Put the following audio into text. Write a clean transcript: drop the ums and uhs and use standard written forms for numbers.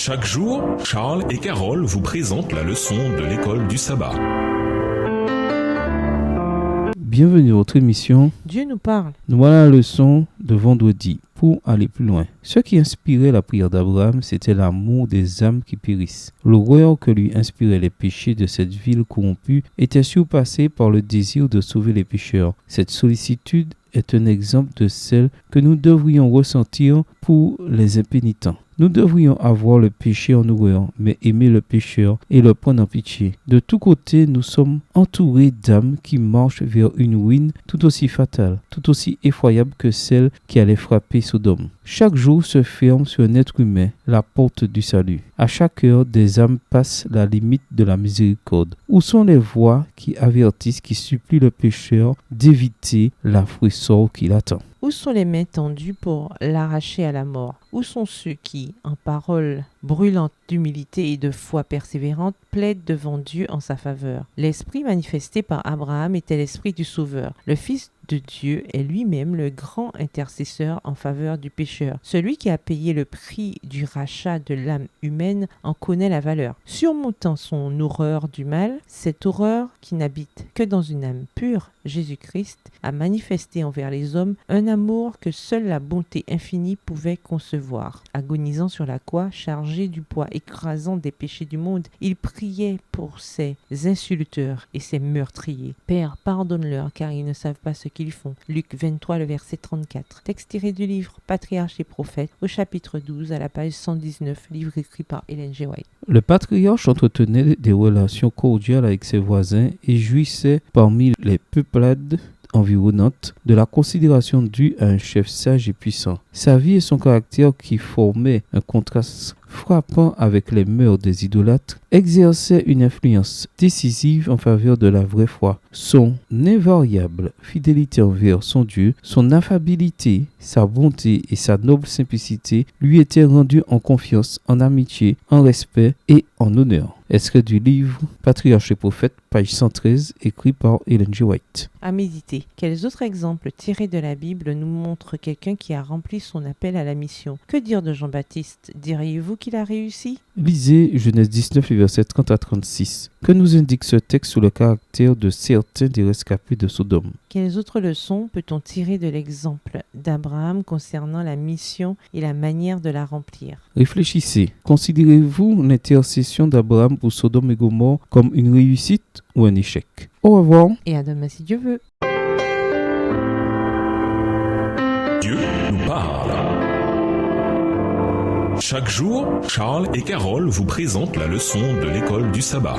Chaque jour, Charles et Carole vous présentent la leçon de l'école du sabbat. Bienvenue à votre émission. Dieu nous parle. Nous voilà la leçon de vendredi. Pour aller plus loin, ce qui inspirait la prière d'Abraham, c'était l'amour des âmes qui périssent. L'horreur que lui inspiraient les péchés de cette ville corrompue était surpassée par le désir de sauver les pécheurs. Cette sollicitude est un exemple de celle que nous devrions ressentir pour les impénitents. Nous devrions avoir le péché en horreur, mais aimer le pécheur et le prendre en pitié. De tous côtés, nous sommes entourés d'âmes qui marchent vers une ruine tout aussi fatale, tout aussi effroyable que celle qui allait frapper Sodome. Chaque jour se ferme sur un être humain la porte du salut. À chaque heure, des âmes passent la limite de la miséricorde. Où sont les voix qui avertissent, qui supplient le pécheur d'éviter l'affreux sort qui l'attend? Où sont les mains tendues pour l'arracher à la mort? Où sont ceux qui, en paroles brûlantes d'humilité et de foi persévérante, plaident devant Dieu en sa faveur? L'esprit manifesté par Abraham était l'esprit du Sauveur. Le Fils de Dieu est lui-même le grand intercesseur en faveur du pécheur. Celui qui a payé le prix du rachat de l'âme humaine en connaît la valeur. Surmontant son horreur du mal, cette horreur qui n'habite que dans une âme pure, Jésus-Christ a manifesté envers les hommes un amour que seule la bonté infinie pouvait concevoir. Agonisant sur la croix, chargé du poids écrasant des péchés du monde, il priait pour ces insulteurs et ces meurtriers. Père, pardonne-leur car ils ne savent pas ce qu'ils font. Luc 23, le verset 34. Texte tiré du livre Patriarches et prophètes, au chapitre 12, à la page 119, livre écrit par Ellen G. White. Le patriarche entretenait des relations cordiales avec ses voisins et jouissait parmi les peuplades environnantes de la considération due à un chef sage et puissant. Sa vie et son caractère, qui formaient un contraste frappant avec les mœurs des idolâtres, exerçaient une influence décisive en faveur de la vraie foi. Son invariable fidélité envers son Dieu, son affabilité, sa bonté et sa noble simplicité lui étaient rendues en confiance, en amitié, en respect et en honneur. Extrait du livre Patriarches et prophètes, page 113, écrit par Ellen G. White. À méditer. Quels autres exemples tirés de la Bible nous montrent quelqu'un qui a rempli son appel à la mission? Que dire de Jean-Baptiste? Diriez-vous qu'il a réussi? Lisez Genèse 19, versets 30 à 36. Que nous indique ce texte sur le caractère de certains des rescapés de Sodome? Quelles autres leçons peut-on tirer de l'exemple d'Abraham concernant la mission et la manière de la remplir? Réfléchissez. Considérez-vous l'intercession d'Abraham pour Sodome et Gomorrhe comme une réussite ou un échec? Au revoir. Et à demain si Dieu veut. Dieu nous parle. Chaque jour, Charles et Carole vous présentent la leçon de l'école du sabbat.